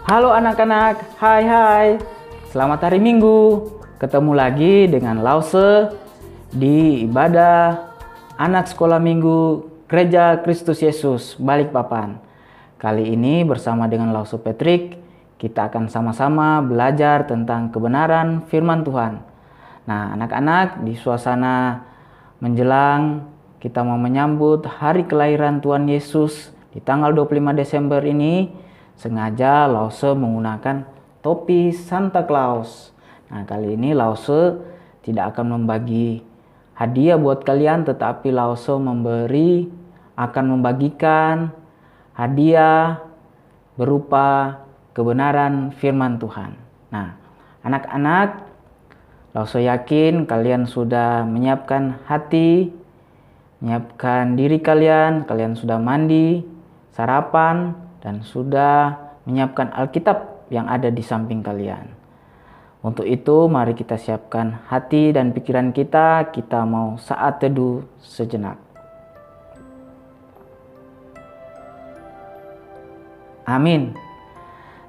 Halo anak-anak, hai. Selamat hari Minggu. Ketemu lagi dengan Lause di ibadah anak sekolah minggu Gereja Kristus Yesus Balikpapan. Kali ini bersama dengan Lause Patrick, kita akan sama-sama belajar tentang kebenaran firman Tuhan. Nah, anak-anak, di suasana menjelang kita mau menyambut hari kelahiran Tuhan Yesus di tanggal 25 Desember ini, sengaja Lause menggunakan topi Santa Claus. Nah, kali ini Lause tidak akan membagi hadiah buat kalian, tetapi Lause akan membagikan hadiah berupa kebenaran firman Tuhan. Nah, anak-anak, Lause yakin kalian sudah menyiapkan hati, menyiapkan diri kalian sudah mandi, sarapan, dan sudah menyiapkan Alkitab yang ada di samping kalian. Untuk itu, mari kita siapkan hati dan pikiran kita mau saat teduh sejenak. Amin.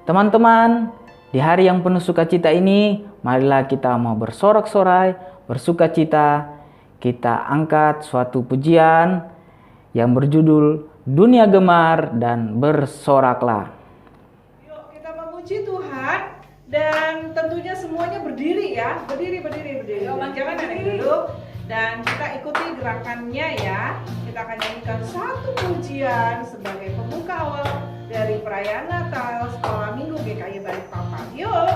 Teman-teman, di hari yang penuh sukacita ini, marilah kita mau bersorak-sorai, bersukacita. Kita angkat suatu pujian yang berjudul Dunia Gemar dan Bersoraklah. Yuk kita memuji Tuhan, dan tentunya semuanya berdiri ya. Berdiri. Jangan ada yang duduk, dan kita ikuti gerakannya ya. Kita akan nyanyikan satu pujian sebagai pembuka awal dari perayaan Natal Sekolah Minggu GKI Balikpapan. Yuk.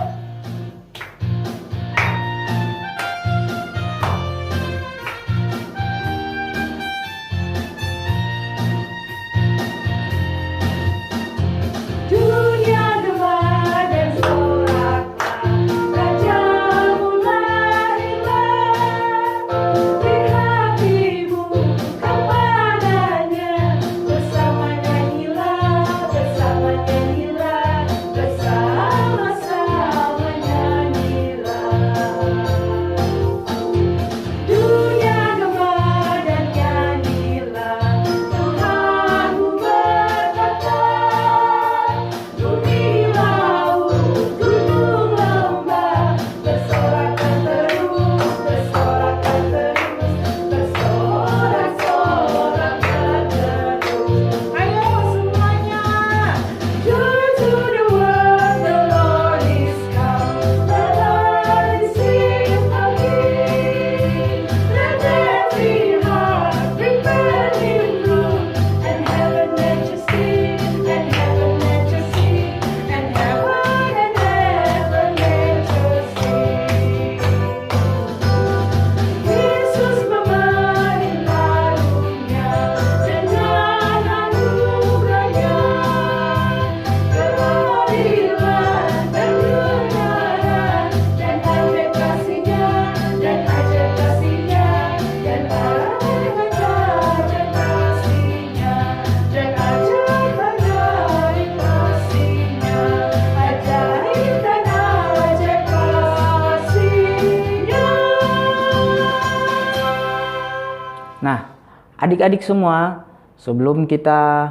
Nah, adik-adik semua, sebelum kita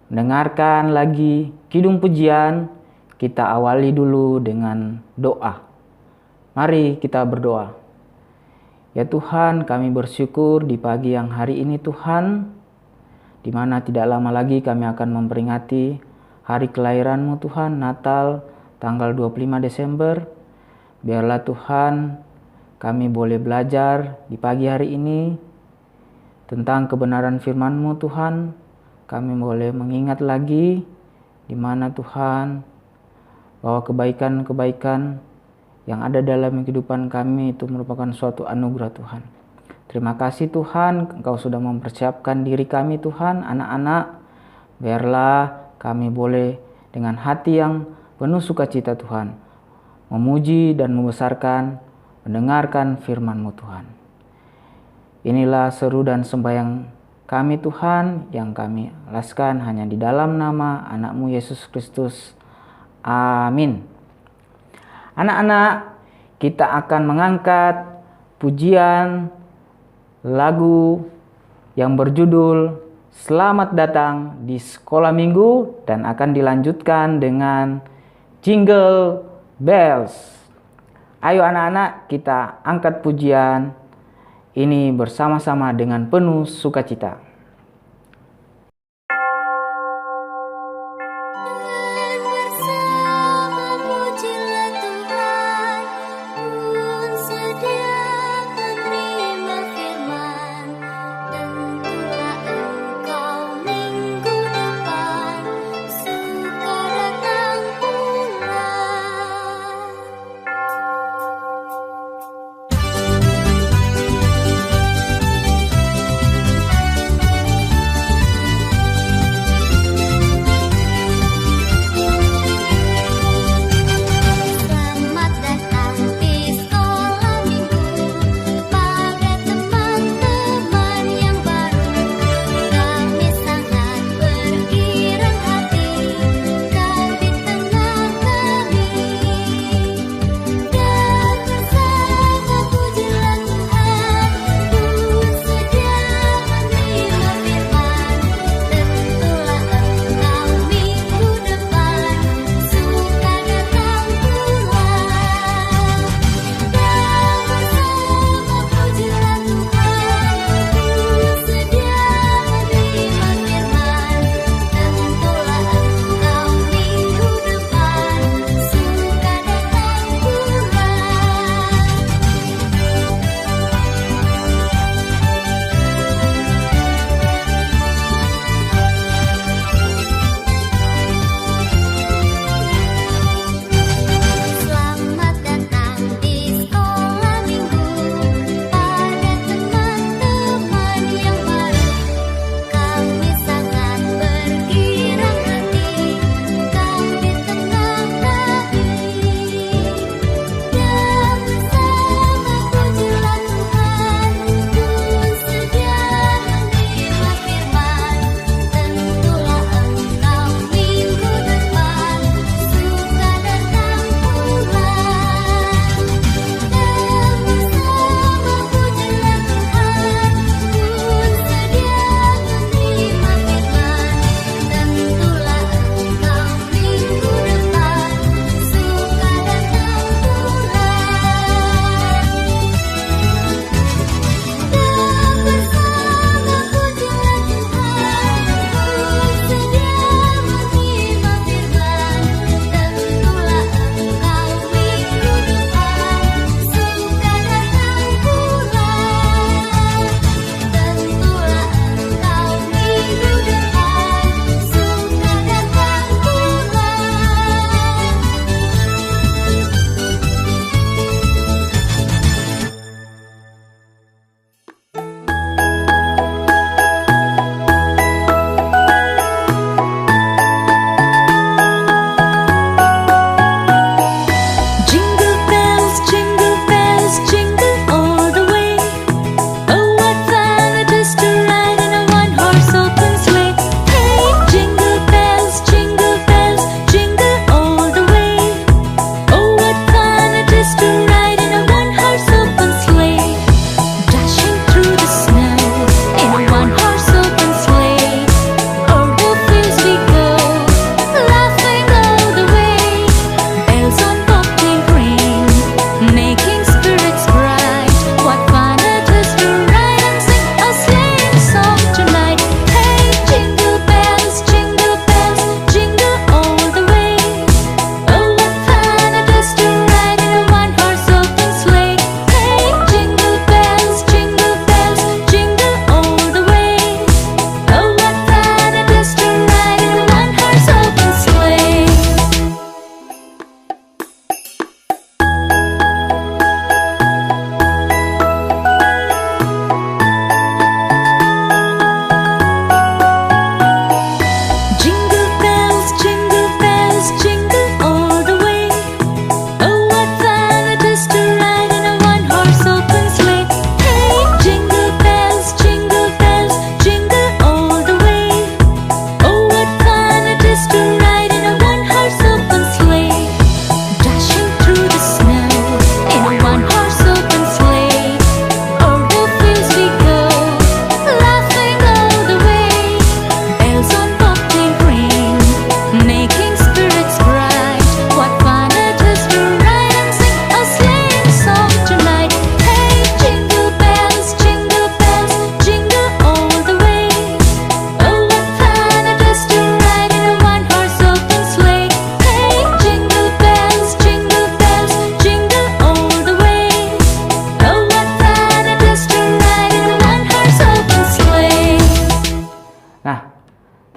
mendengarkan lagi kidung pujian, kita awali dulu dengan doa. Mari kita berdoa. Ya Tuhan, kami bersyukur di pagi yang hari ini Tuhan, di mana tidak lama lagi kami akan memperingati hari kelahiran-Mu Tuhan, Natal tanggal 25 Desember. Biarlah Tuhan, kami boleh belajar di pagi hari ini tentang kebenaran firman-Mu Tuhan. Kami boleh mengingat lagi di mana Tuhan, bahwa kebaikan-kebaikan yang ada dalam kehidupan kami itu merupakan suatu anugerah Tuhan. Terima kasih Tuhan, Engkau sudah mempersiapkan diri kami Tuhan, anak-anak. Biarlah kami boleh dengan hati yang penuh sukacita Tuhan, memuji dan membesarkan, mendengarkan firman-Mu Tuhan. Inilah seru dan sembahyang kami Tuhan, yang kami alaskan hanya di dalam nama anak-Mu Yesus Kristus. Amin. Anak-anak, kita akan mengangkat pujian lagu yang berjudul Selamat Datang di Sekolah Minggu, dan akan dilanjutkan dengan Jingle Bells. Ayo anak-anak, kita angkat pujian ini bersama-sama dengan penuh sukacita.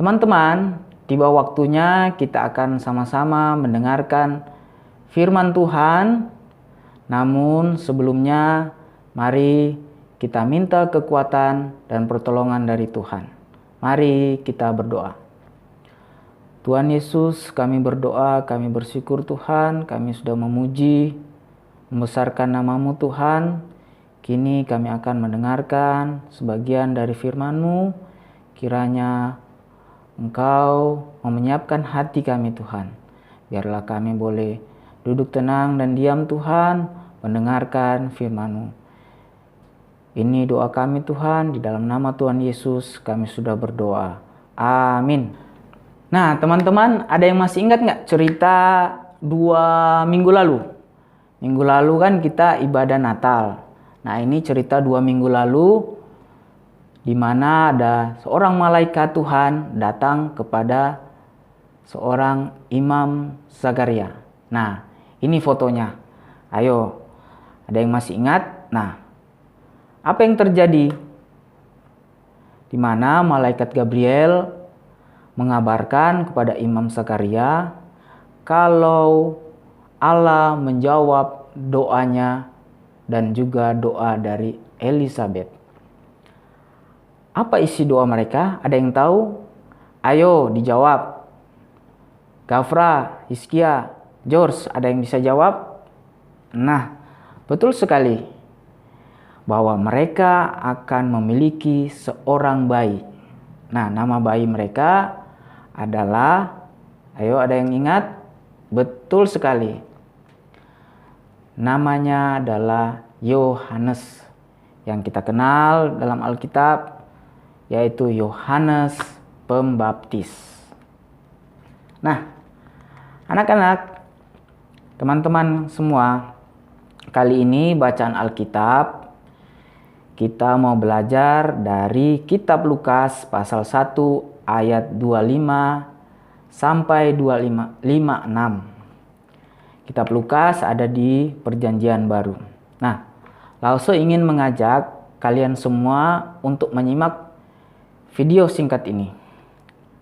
Teman-teman, tiba waktunya kita akan sama-sama mendengarkan firman Tuhan. Namun sebelumnya, mari kita minta kekuatan dan pertolongan dari Tuhan. Mari kita berdoa. Tuhan Yesus, kami berdoa, kami bersyukur Tuhan, kami sudah memuji, membesarkan nama-Mu Tuhan. Kini kami akan mendengarkan sebagian dari firman-Mu. Kiranya Engkau mau menyiapkan hati kami Tuhan. Biarlah kami boleh duduk tenang dan diam Tuhan, mendengarkan firman-Mu. Ini doa kami Tuhan, di dalam nama Tuhan Yesus kami sudah berdoa. Amin. Nah teman-teman, ada yang masih ingat nggak cerita 2 minggu lalu? Minggu lalu kan kita ibadah Natal. Nah ini cerita 2 minggu lalu, di mana ada seorang malaikat Tuhan datang kepada seorang Imam Zakaria. Nah, ini fotonya. Ayo, ada yang masih ingat? Nah, apa yang terjadi? Di mana malaikat Gabriel mengabarkan kepada Imam Zakaria kalau Allah menjawab doanya dan juga doa dari Elizabeth. Apa isi doa mereka? Ada yang tahu? Ayo dijawab. Gafra, Hizkia, George, ada yang bisa jawab? Nah, betul sekali. Bahwa mereka akan memiliki seorang bayi. Nah, nama bayi mereka adalah, ayo ada yang ingat? Betul sekali. Namanya adalah Yohanes. Yang kita kenal dalam Alkitab yaitu Yohanes Pembaptis. Nah, anak-anak, teman-teman semua, kali ini bacaan Alkitab kita mau belajar dari kitab Lukas pasal 1 ayat 25 sampai 56. Kitab Lukas ada di Perjanjian Baru. Nah, Lause ingin mengajak kalian semua untuk menyimak video singkat ini.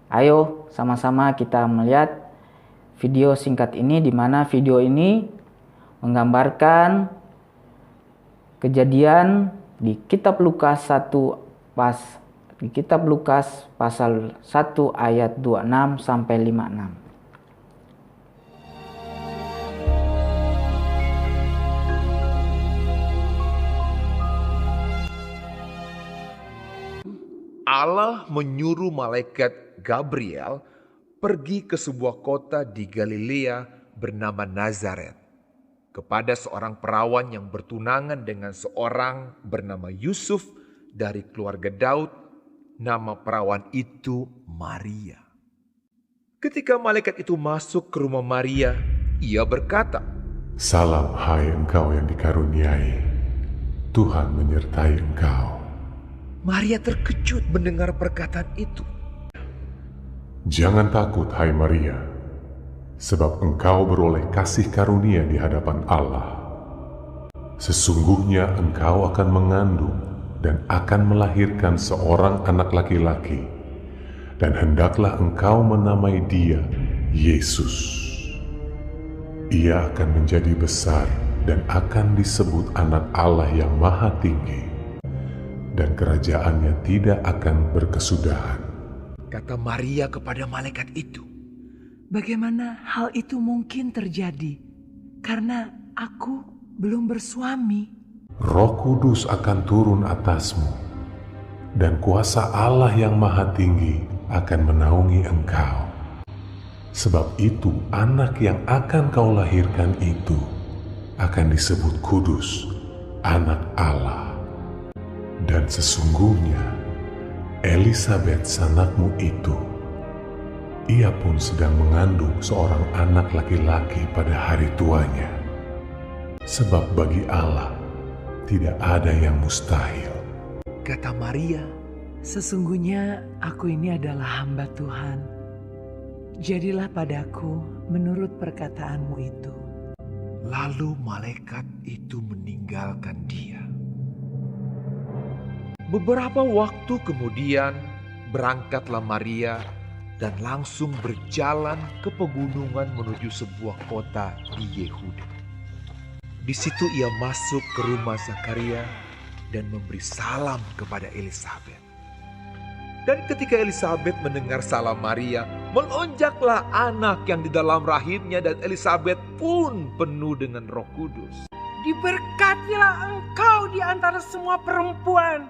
Ayo sama-sama kita melihat video singkat ini, di mana video ini menggambarkan kejadian di kitab Lukas pasal 1 ayat 26 sampai 56. Allah menyuruh malaikat Gabriel pergi ke sebuah kota di Galilea bernama Nazaret kepada seorang perawan yang bertunangan dengan seorang bernama Yusuf dari keluarga Daud. Nama perawan itu Maria. Ketika malaikat itu masuk ke rumah Maria, ia berkata, "Salam hai engkau yang dikaruniai, Tuhan menyertai engkau." Maria terkejut mendengar perkataan itu. "Jangan takut hai Maria, sebab engkau beroleh kasih karunia di hadapan Allah. Sesungguhnya engkau akan mengandung dan akan melahirkan seorang anak laki-laki, dan hendaklah engkau menamai dia Yesus. Ia akan menjadi besar dan akan disebut anak Allah yang Maha Tinggi, dan kerajaannya tidak akan berkesudahan." Kata Maria kepada malaikat itu, "Bagaimana hal itu mungkin terjadi? Karena aku belum bersuami." "Roh Kudus akan turun atasmu, dan kuasa Allah yang Maha Tinggi akan menaungi engkau. Sebab itu anak yang akan kau lahirkan itu akan disebut kudus, anak Allah. Dan sesungguhnya Elizabeth sanakmu itu, ia pun sedang mengandung seorang anak laki-laki pada hari tuanya. Sebab bagi Allah tidak ada yang mustahil." kata Maria, "Sesungguhnya aku ini adalah hamba Tuhan. Jadilah padaku menurut perkataanmu itu." lalu malaikat itu meninggalkan dia. Beberapa waktu kemudian berangkatlah Maria dan langsung berjalan ke pegunungan menuju sebuah kota di Yehuda. Di situ ia masuk ke rumah Zakaria dan memberi salam kepada Elisabet. Dan ketika Elisabet mendengar salam Maria, melonjaklah anak yang di dalam rahimnya dan Elisabet pun penuh dengan Roh Kudus. Diberkatilah engkau di antara semua perempuan.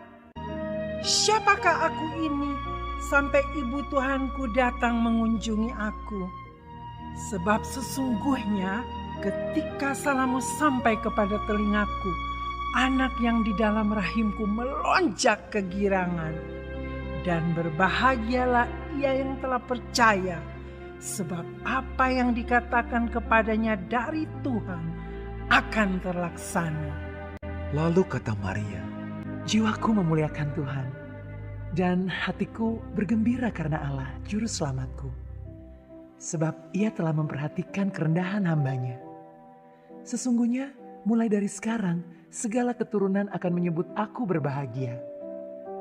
Siapakah aku ini sampai ibu Tuhanku datang mengunjungi aku? Sebab sesungguhnya ketika salammu sampai kepada telingaku, anak yang di dalam rahimku melonjak kegirangan. Dan berbahagialah ia yang telah percaya, sebab apa yang dikatakan kepadanya dari Tuhan akan terlaksana. Lalu kata Maria, Jiwaku memuliakan Tuhan, dan hatiku bergembira karena Allah, Juru Selamatku. Sebab ia telah memperhatikan kerendahan hambanya. Sesungguhnya mulai dari sekarang, segala keturunan akan menyebut aku berbahagia.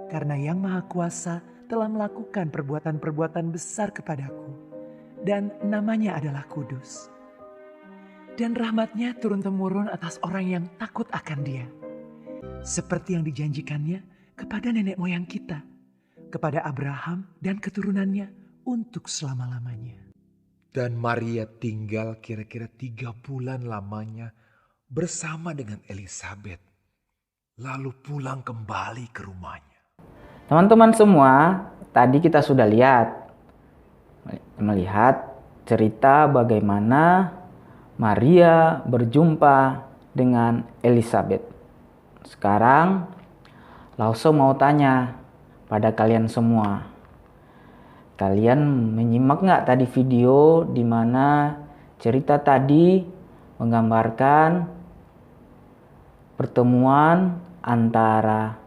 Karena Yang Maha Kuasa telah melakukan perbuatan-perbuatan besar kepadaku, dan namanya adalah kudus. Dan rahmatnya turun-temurun atas orang yang takut akan Dia, seperti yang dijanjikannya kepada nenek moyang kita, kepada Abraham dan keturunannya untuk selama-lamanya. dan Maria tinggal kira-kira 3 bulan lamanya bersama dengan Elisabet, lalu pulang kembali ke rumahnya. Teman-teman semua, tadi kita sudah melihat cerita bagaimana Maria berjumpa dengan Elisabet. Sekarang, Lause mau tanya pada kalian semua. Kalian menyimak nggak tadi video di mana cerita tadi menggambarkan pertemuan antara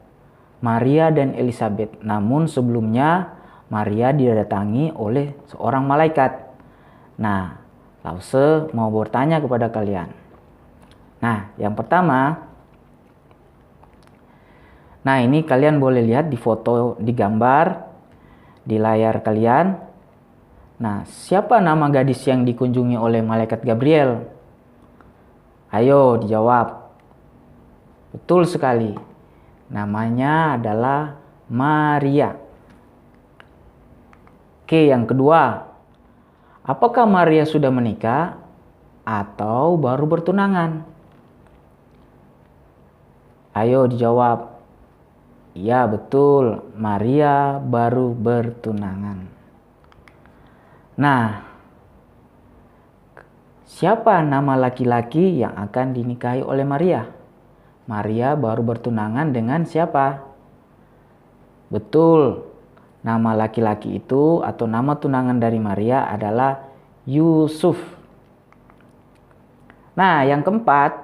Maria dan Elisabet. Namun sebelumnya Maria didatangi oleh seorang malaikat. Nah, Lause mau bertanya kepada kalian. Nah, yang pertama, nah ini kalian boleh lihat di foto, di gambar di layar kalian. Nah, siapa nama gadis yang dikunjungi oleh malaikat Gabriel? Ayo dijawab. Betul sekali. Namanya adalah Maria. Oke, yang kedua. Apakah Maria sudah menikah atau baru bertunangan? Ayo dijawab. Ya, betul. Maria baru bertunangan. Nah, siapa nama laki-laki yang akan dinikahi oleh Maria? Maria baru bertunangan dengan siapa? Betul. Nama laki-laki itu atau nama tunangan dari Maria adalah Yusuf. Nah, yang keempat,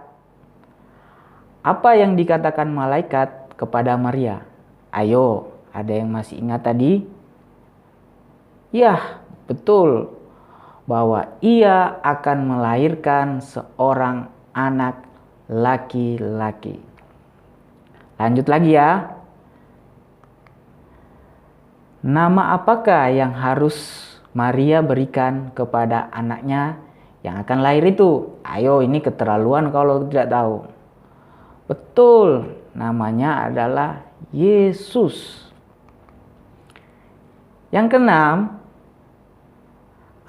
apa yang dikatakan malaikat kepada Maria? Ayo, ada yang masih ingat tadi? Ya, betul. Bahwa ia akan melahirkan seorang anak laki-laki. Lanjut lagi ya. Nama apakah yang harus Maria berikan kepada anaknya yang akan lahir itu? Ayo, ini keterlaluan kalau tidak tahu. Betul, namanya adalah Yesus. Yang keenam,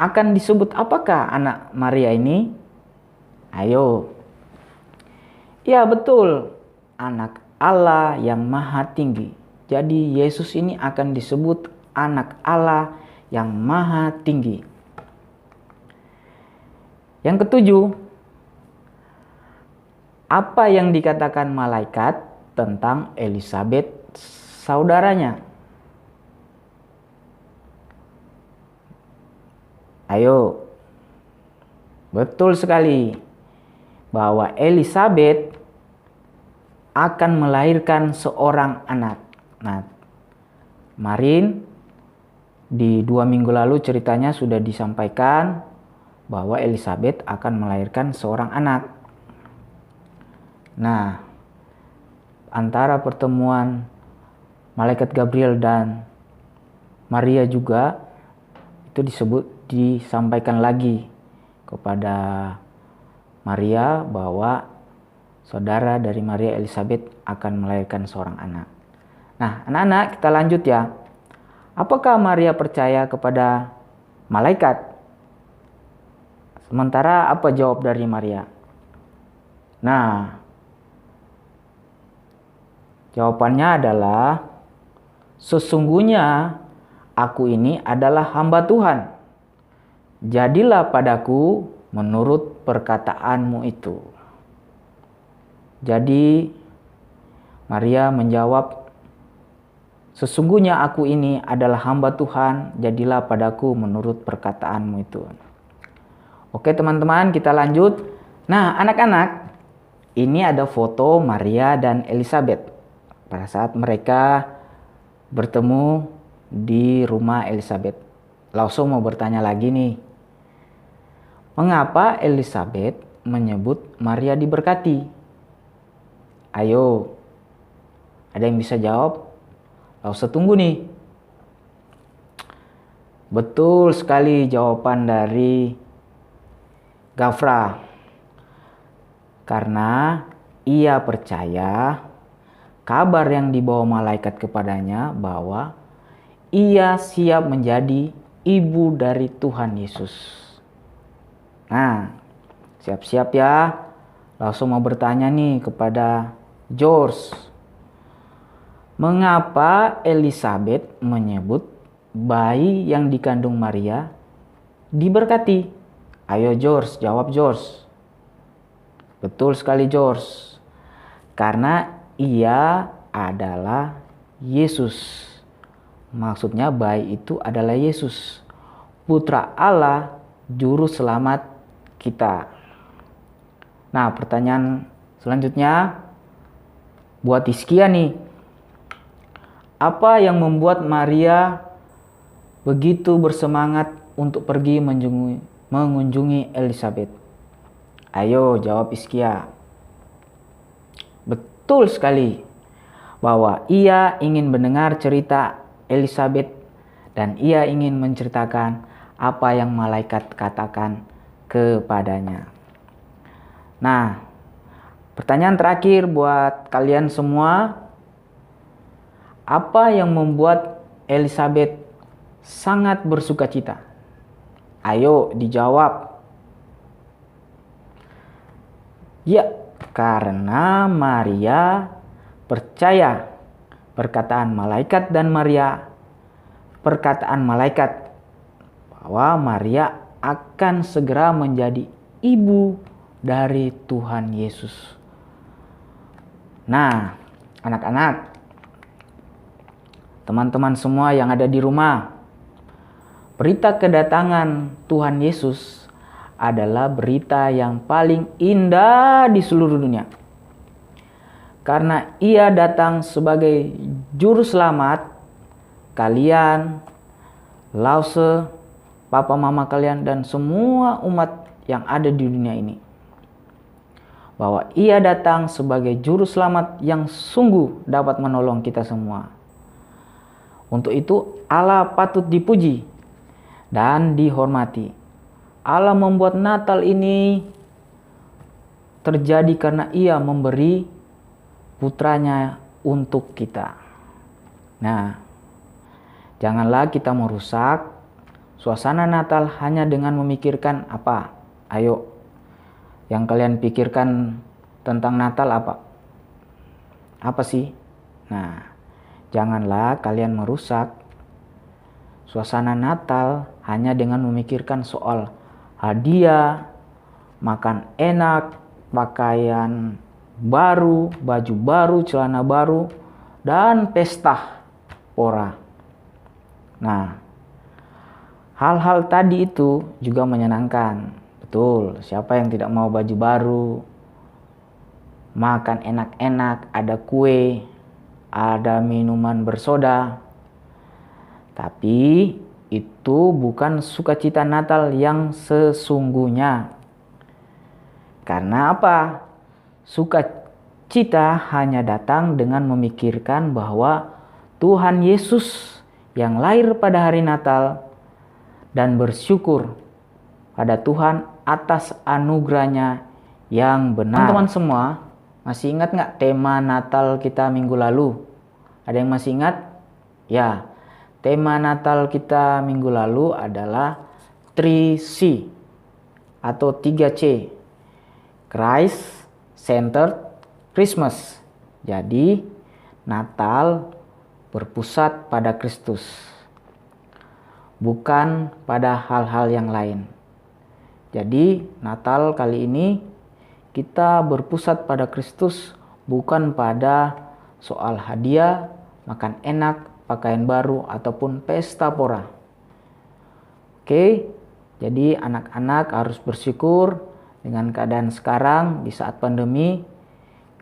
akan disebut apakah anak Maria ini? Ayo. Ya, betul, anak Allah yang Maha Tinggi. Jadi Yesus ini akan disebut anak Allah yang Maha Tinggi. Yang ketujuh, apa yang dikatakan malaikat tentang Elisabet saudaranya? Ayo. Betul sekali. Bahwa Elisabet akan melahirkan seorang anak. Nah, kemarin di 2 minggu lalu ceritanya sudah disampaikan bahwa Elisabet akan melahirkan seorang anak. Nah, antara pertemuan malaikat Gabriel dan Maria juga itu disampaikan lagi kepada Maria bahwa saudara dari Maria Elizabeth akan melahirkan seorang anak. Nah, anak-anak, kita lanjut ya. Apakah Maria percaya kepada malaikat? Sementara apa jawab dari Maria? Nah, jawabannya adalah, sesungguhnya aku ini adalah hamba Tuhan. Jadilah padaku menurut perkataanmu itu. Jadi Maria menjawab, sesungguhnya aku ini adalah hamba Tuhan, jadilah padaku menurut perkataanmu itu. Oke teman-teman, kita lanjut. Nah anak-anak, ini ada foto Maria dan Elizabeth pada saat mereka bertemu di rumah Elizabeth. Langsung mau bertanya lagi nih, mengapa Elizabeth menyebut Maria diberkati? Ayo, ada yang bisa jawab? Langsung tunggu nih. Betul sekali jawaban dari Gafra. Karena ia percaya kabar yang dibawa malaikat kepadanya bahwa ia siap menjadi ibu dari Tuhan Yesus. Nah, siap-siap ya. Langsung mau bertanya nih kepada George. Mengapa Elizabeth menyebut bayi yang dikandung Maria diberkati? Ayo George, jawab George. Betul sekali George. Karena ia adalah Yesus. Maksudnya bayi itu adalah Yesus, Putra Allah, Juru Selamat kita. Nah, pertanyaan selanjutnya buat Iskia nih. Apa yang membuat Maria begitu bersemangat untuk pergi mengunjungi Elizabeth? Ayo jawab Iskia. Betul sekali bahwa ia ingin mendengar cerita Elizabeth dan ia ingin menceritakan apa yang malaikat katakan kepadanya. Nah, pertanyaan terakhir buat kalian semua. Apa yang membuat Elizabeth sangat bersukacita? Ayo dijawab. Ya, karena Maria percaya perkataan malaikat dan perkataan malaikat bahwa Maria akan segera menjadi ibu dari Tuhan Yesus. Nah, anak-anak, teman-teman semua yang ada di rumah, berita kedatangan Tuhan Yesus adalah berita yang paling indah di seluruh dunia. Karena ia datang sebagai juru selamat kalian, Lause, papa mama kalian, dan semua umat yang ada di dunia ini. Bahwa ia datang sebagai juru selamat yang sungguh dapat menolong kita semua. Untuk itu Allah patut dipuji dan dihormati. Allah membuat Natal ini terjadi karena ia memberi putranya untuk kita. Nah, janganlah kita merusak suasana Natal hanya dengan memikirkan apa? Ayo, yang kalian pikirkan tentang Natal apa? Apa sih? Nah, janganlah kalian merusak suasana Natal hanya dengan memikirkan soal hadiah, makan enak, pakaian baru, baju baru, celana baru, dan pesta pora. Nah, hal-hal tadi itu juga menyenangkan. Betul, siapa yang tidak mau baju baru, makan enak-enak, ada kue, ada minuman bersoda. Tapi itu bukan sukacita Natal yang sesungguhnya. Karena apa? Sukacita hanya datang dengan memikirkan bahwa Tuhan Yesus yang lahir pada hari Natal dan bersyukur pada Tuhan atas anugerahnya yang benar. Teman-teman semua, masih ingat nggak tema Natal kita minggu lalu? Ada yang masih ingat? Ya, tema Natal kita minggu lalu adalah 3C atau 3C. Christ Centered Christmas. Jadi, Natal berpusat pada Kristus, bukan pada hal-hal yang lain. Jadi, Natal kali ini kita berpusat pada Kristus, bukan pada soal hadiah, makan enak, pakaian baru, ataupun pesta pora. Oke, jadi anak-anak harus bersyukur dengan keadaan sekarang di saat pandemi.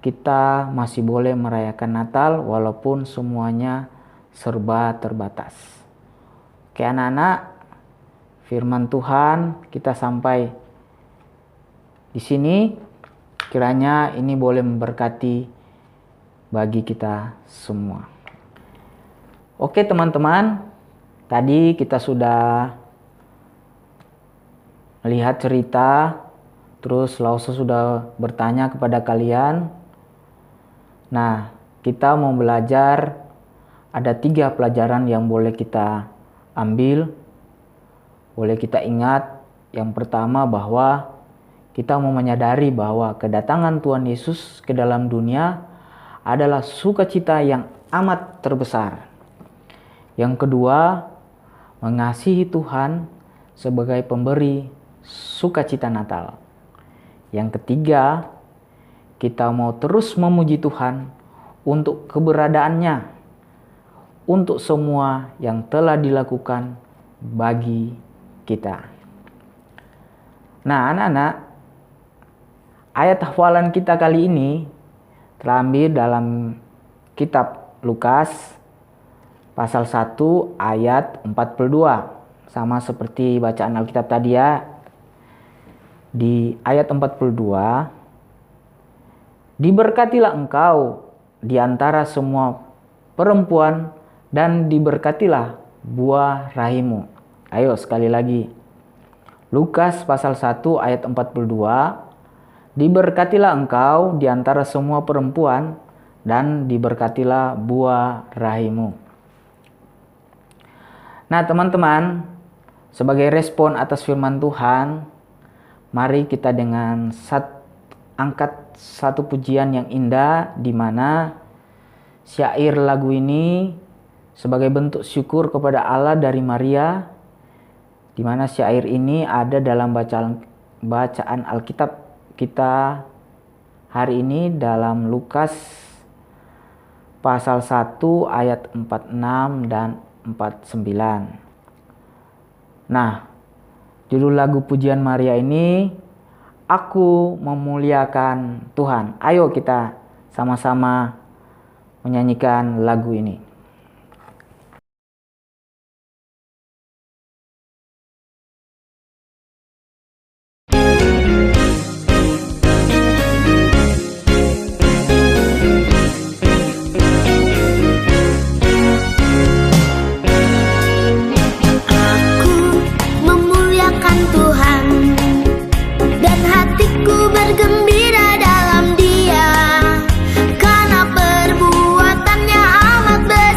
Kita masih boleh merayakan Natal walaupun semuanya serba terbatas. Oke anak-anak, firman Tuhan kita sampai di sini. Kiranya ini boleh memberkati bagi kita semua. Oke teman-teman, tadi kita sudah melihat cerita, terus Lause sudah bertanya kepada kalian. Nah, kita mau belajar, ada 3 pelajaran yang boleh kita ambil, boleh kita ingat. Yang pertama bahwa kita mau menyadari bahwa kedatangan Tuhan Yesus ke dalam dunia adalah sukacita yang amat terbesar. Yang kedua, mengasihi Tuhan sebagai pemberi sukacita Natal. Yang ketiga, kita mau terus memuji Tuhan untuk keberadaannya, untuk semua yang telah dilakukan bagi kita. Nah anak-anak, ayat hafalan kita kali ini terambil dalam kitab Lukas pasal 1 ayat 42. Sama seperti bacaan Alkitab tadi ya. Di ayat 42, diberkatilah engkau di antara semua perempuan dan diberkatilah buah rahimmu. Ayo sekali lagi. Lukas pasal 1 ayat 42. Diberkatilah engkau di antara semua perempuan dan diberkatilah buah rahimmu. Nah teman-teman, sebagai respon atas firman Tuhan, mari kita dengan angkat satu pujian yang indah, di mana syair lagu ini sebagai bentuk syukur kepada Allah dari Maria, di mana syair ini ada dalam bacaan Alkitab kita hari ini dalam Lukas pasal 1 ayat 46 dan 49. Nah, judul lagu pujian Maria ini, Aku Memuliakan Tuhan. Ayo kita sama-sama menyanyikan lagu ini. Bergembira dalam Dia, karena perbuatannya amat besar.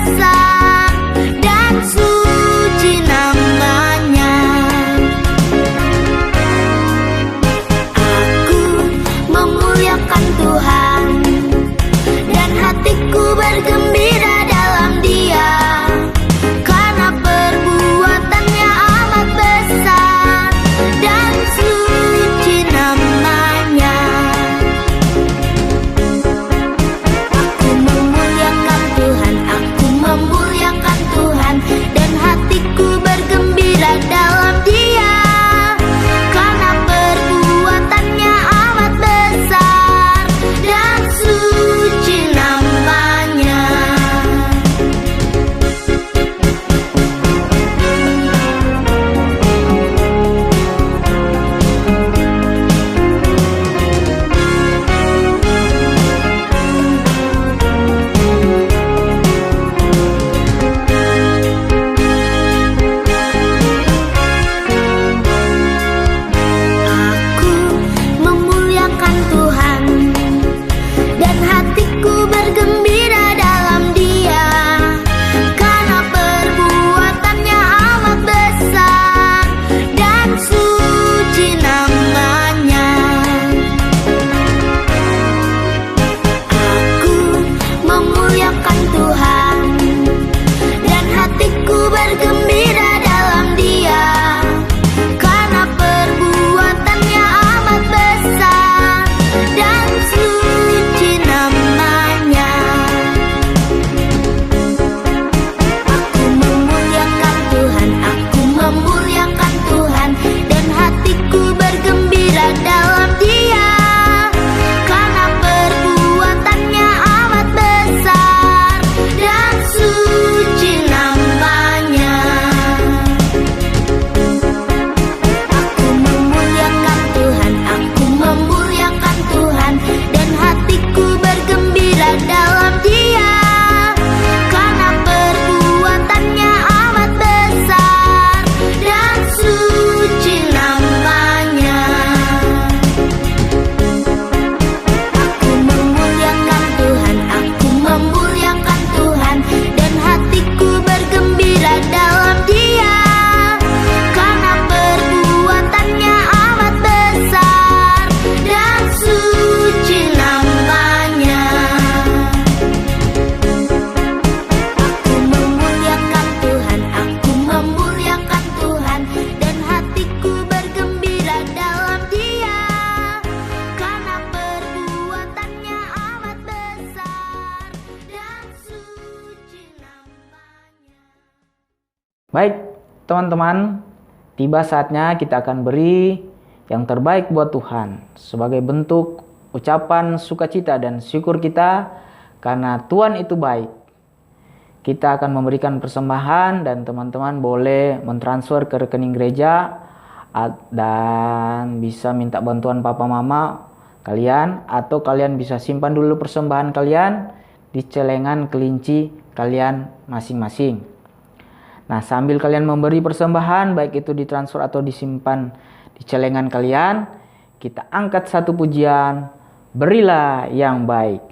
Baik, teman-teman, tiba saatnya kita akan beri yang terbaik buat Tuhan sebagai bentuk ucapan sukacita dan syukur kita karena Tuhan itu baik. Kita akan memberikan persembahan dan teman-teman boleh mentransfer ke rekening gereja dan bisa minta bantuan papa mama kalian, atau kalian bisa simpan dulu persembahan kalian di celengan kelinci kalian masing-masing. Nah, sambil kalian memberi persembahan, baik itu ditransfer atau disimpan di celengan kalian, kita angkat satu pujian, berilah yang baik.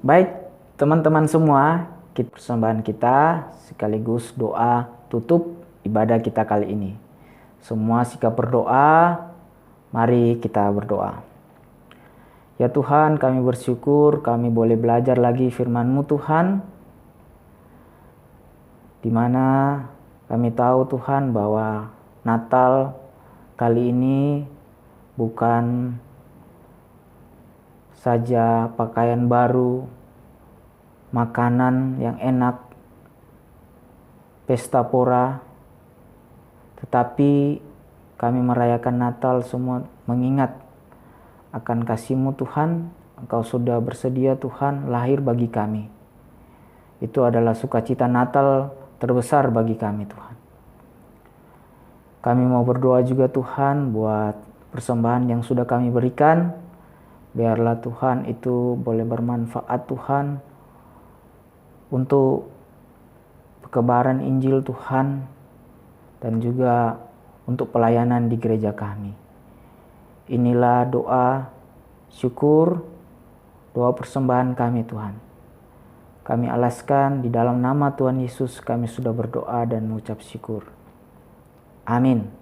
Baik, teman-teman semua, persembahan kita sekaligus doa tutup ibadah kita kali ini. Semua sikap berdoa, mari kita berdoa. Ya Tuhan, kami bersyukur kami boleh belajar lagi firman-Mu Tuhan, di mana kami tahu Tuhan bahwa Natal kali ini bukan saja pakaian baru, makanan yang enak, pesta pora, tetapi kami merayakan Natal semua mengingat akan kasih-Mu Tuhan. Engkau sudah bersedia Tuhan lahir bagi kami. Itu adalah sukacita Natal terbesar bagi kami Tuhan. Kami mau berdoa juga Tuhan buat persembahan yang sudah kami berikan. Biarlah Tuhan itu boleh bermanfaat Tuhan untuk kebenaran Injil Tuhan dan juga untuk pelayanan di gereja kami. Inilah doa syukur, doa persembahan kami Tuhan. Kami alaskan di dalam nama Tuhan Yesus kami sudah berdoa dan mengucap syukur. Amin.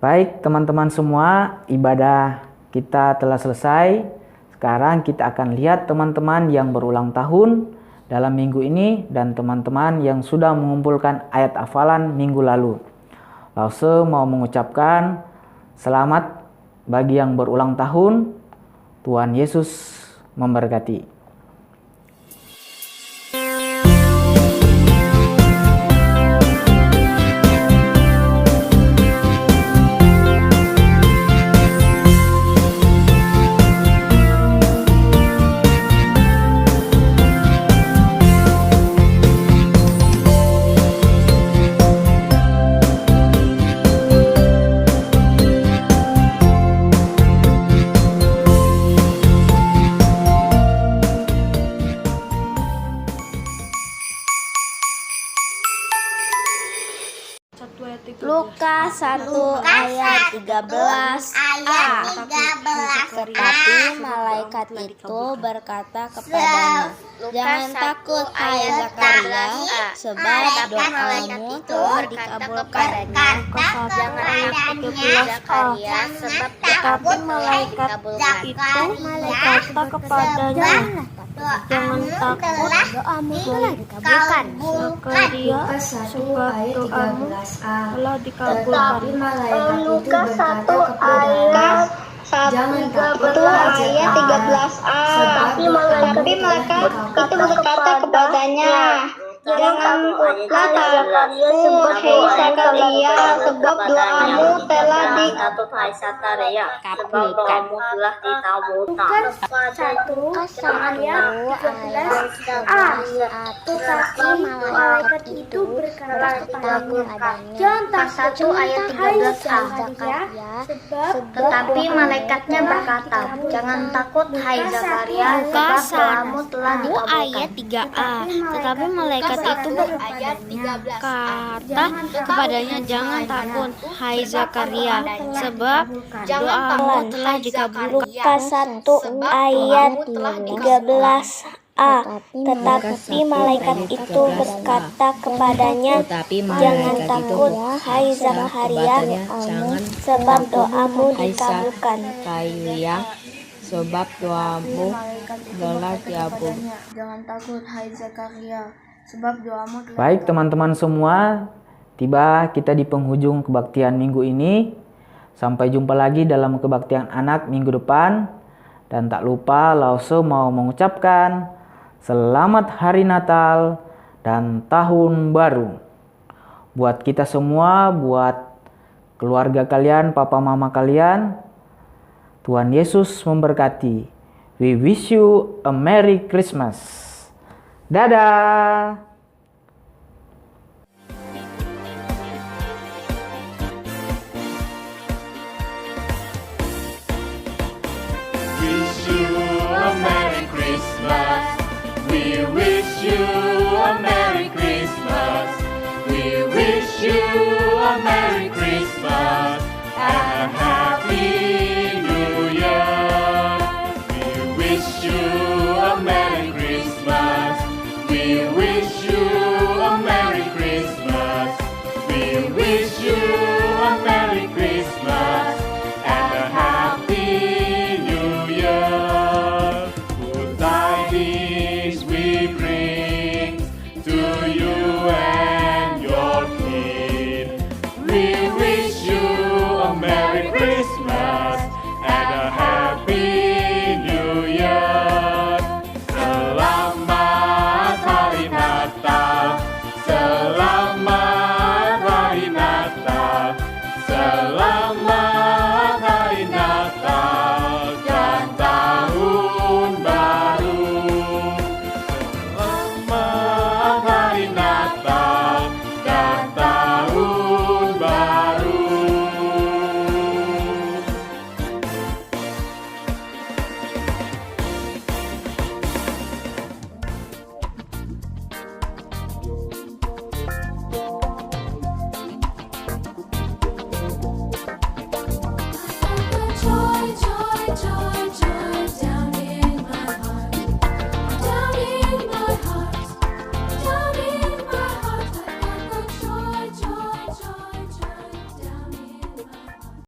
Baik teman-teman semua, ibadah kita telah selesai. Sekarang kita akan lihat teman-teman yang berulang tahun dalam minggu ini dan teman-teman yang sudah mengumpulkan ayat hafalan minggu lalu. Lause mau mengucapkan selamat bagi yang berulang tahun. Tuhan Yesus memberkati. Lukas 1 ayat 13a. Tetapi malaikat itu berkata kepadanya, "Jangan takut, hai Zakaria, sebab doamu telah dikabulkan." Jangan takut, Zakaria, sebab Tetapi malaikat itu berkata kepadanya, "Jangan takut, doamu telah dikabulkan." Zakaria, sebab doamu telah dikabulkan. Lukas 1 ayat 13a. Tapi malaikat itu berkata kepadanya, Jangan takutlah Zakaria, sebab doamu telah dikabulkan. Lukas 1 ayat 13a. Tetapi malaikat itu berkata kepadanya, jangan takut ayat 13a. Tetapi malaikatnya berkata, jangan takut hai Zakaria, sebab doamu telah dikabulkan. Ayat 3a. Tetapi malaikat itu berkata kepadanya, jangan takut hai Zakaria, sebab doamu telah dikabulkan. Lukas 1 ayat 13a. Tetapi malaikat itu berkata kepadanya, jangan takut hai Zakaria, sebab doamu dikabulkan. Sebab doamu telah dikabulkan. Jangan takut hai Zakaria, sebab doamu telah Baik teman-teman semua, tiba kita di penghujung kebaktian minggu ini. Sampai jumpa lagi dalam kebaktian anak minggu depan. Dan tak lupa Lause mau mengucapkan selamat hari Natal dan tahun baru. Buat kita semua, buat keluarga kalian, papa mama kalian, Tuhan Yesus memberkati. We wish you a Merry Christmas. Dadah! Wish you a Merry Christmas. We wish you a Merry Christmas. We wish you a Merry Christmas and a Happy New Year. We wish you a Merry Christmas. We wish you